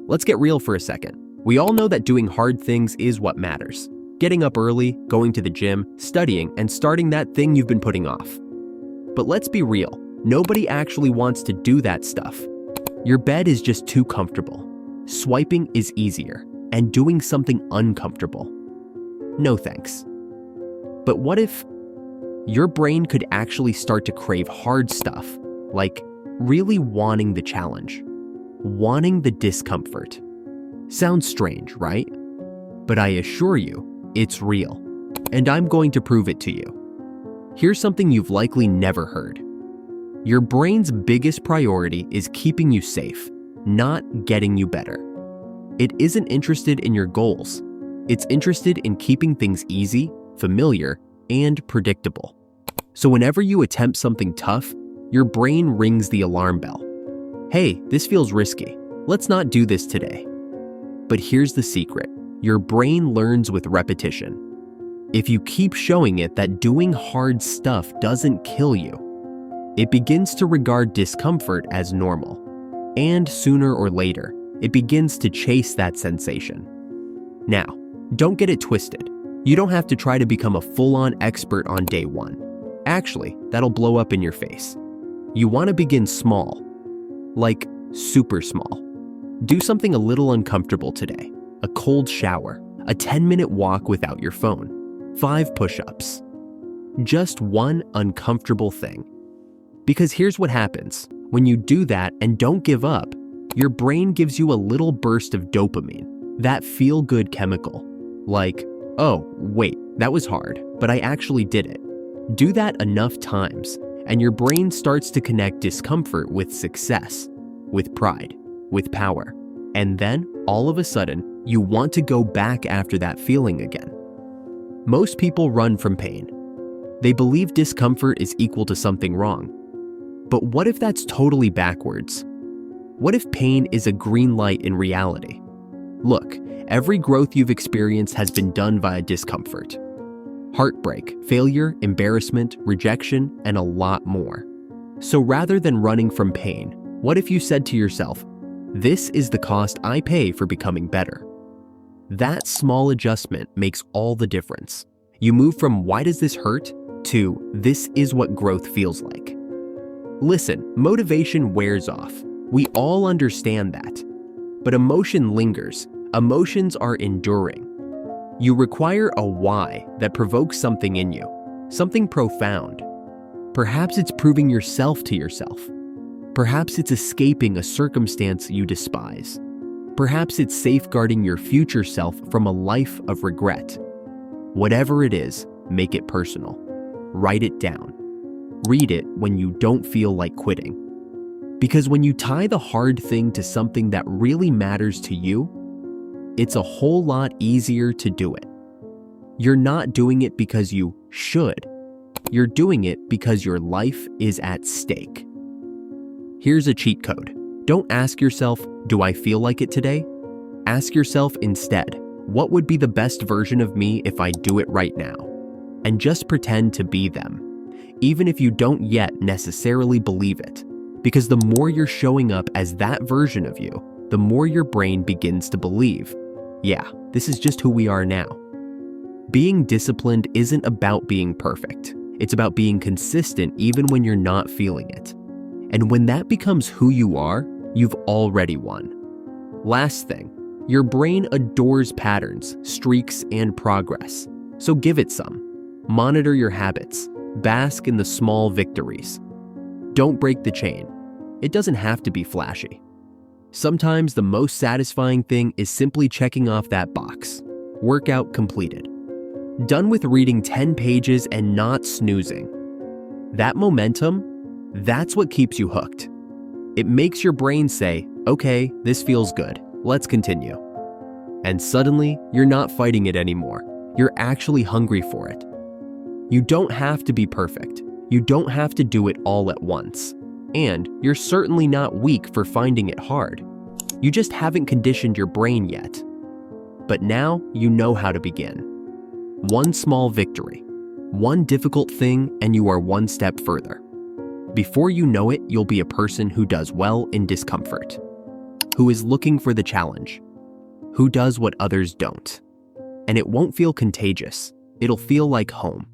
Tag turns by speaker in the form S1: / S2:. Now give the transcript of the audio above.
S1: Let's get real for a second. We all know that doing hard things is what matters. Getting up early, going to the gym, studying, and starting that thing you've been putting off. But let's be real, nobody actually wants to do that stuff. Your bed is just too comfortable. Swiping is easier, and doing something uncomfortable. No thanks. But what if your brain could actually start to crave hard stuff, like really wanting the challenge, wanting the discomfort? Sounds strange, right? But I assure you, it's real, and I'm going to prove it to you. Here's something you've likely never heard. Your brain's biggest priority is keeping you safe, not getting you better. It isn't interested in your goals. It's interested in keeping things easy, familiar, and predictable. So whenever you attempt something tough, your brain rings the alarm bell. Hey, this feels risky. Let's not do this today. But here's the secret. Your brain learns with repetition. If you keep showing it that doing hard stuff doesn't kill you, it begins to regard discomfort as normal. And sooner or later, it begins to chase that sensation. Now, don't get it twisted. You don't have to try to become a full-on expert on day one. Actually, that'll blow up in your face. You want to begin small, like super small. Do something a little uncomfortable today. A cold shower, a 10-minute walk without your phone, 5 push-ups. Just one uncomfortable thing. Because here's what happens. When you do that and don't give up, your brain gives you a little burst of dopamine, that feel-good chemical. Like, oh, wait, that was hard, but I actually did it. Do that enough times, and your brain starts to connect discomfort with success, with pride, with power. And then, all of a sudden, you want to go back after that feeling again. Most people run from pain. They believe discomfort is equal to something wrong. But what if that's totally backwards? What if pain is a green light in reality? Look, every growth you've experienced has been done via discomfort. Heartbreak, failure, embarrassment, rejection, and a lot more. So rather than running from pain, what if you said to yourself, this is the cost I pay for becoming better? That small adjustment makes all the difference. You move from why does this hurt to this is what growth feels like. Listen, motivation wears off. We all understand that. But emotion lingers. Emotions are enduring. You require a why that provokes something in you, something profound. Perhaps it's proving yourself to yourself. Perhaps it's escaping a circumstance you despise. Perhaps it's safeguarding your future self from a life of regret. Whatever it is, make it personal. Write it down. Read it when you don't feel like quitting. Because when you tie the hard thing to something that really matters to you, it's a whole lot easier to do it. You're not doing it because you should. You're doing it because your life is at stake. Here's a cheat code. Don't ask yourself, do I feel like it today? Ask yourself instead, what would be the best version of me if I do it right now? And just pretend to be them, even if you don't yet necessarily believe it. Because the more you're showing up as that version of you, the more your brain begins to believe, yeah, this is just who we are now. Being disciplined isn't about being perfect. It's about being consistent even when you're not feeling it. And when that becomes who you are, you've already won. Last thing, your brain adores patterns, streaks, and progress. So give it some. Monitor your habits. Bask in the small victories. Don't break the chain. It doesn't have to be flashy. Sometimes the most satisfying thing is simply checking off that box. Workout completed. Done with reading 10 pages and not snoozing. That momentum, that's what keeps you hooked. It makes your brain say, okay, this feels good. Let's continue. And suddenly, you're not fighting it anymore. You're actually hungry for it. You don't have to be perfect. You don't have to do it all at once. And you're certainly not weak for finding it hard. You just haven't conditioned your brain yet. But now you know how to begin. One small victory, one difficult thing, and you are one step further. Before you know it, you'll be a person who does well in discomfort. who is looking for the challenge, who does what others don't. And it won't feel contagious. It'll feel like home.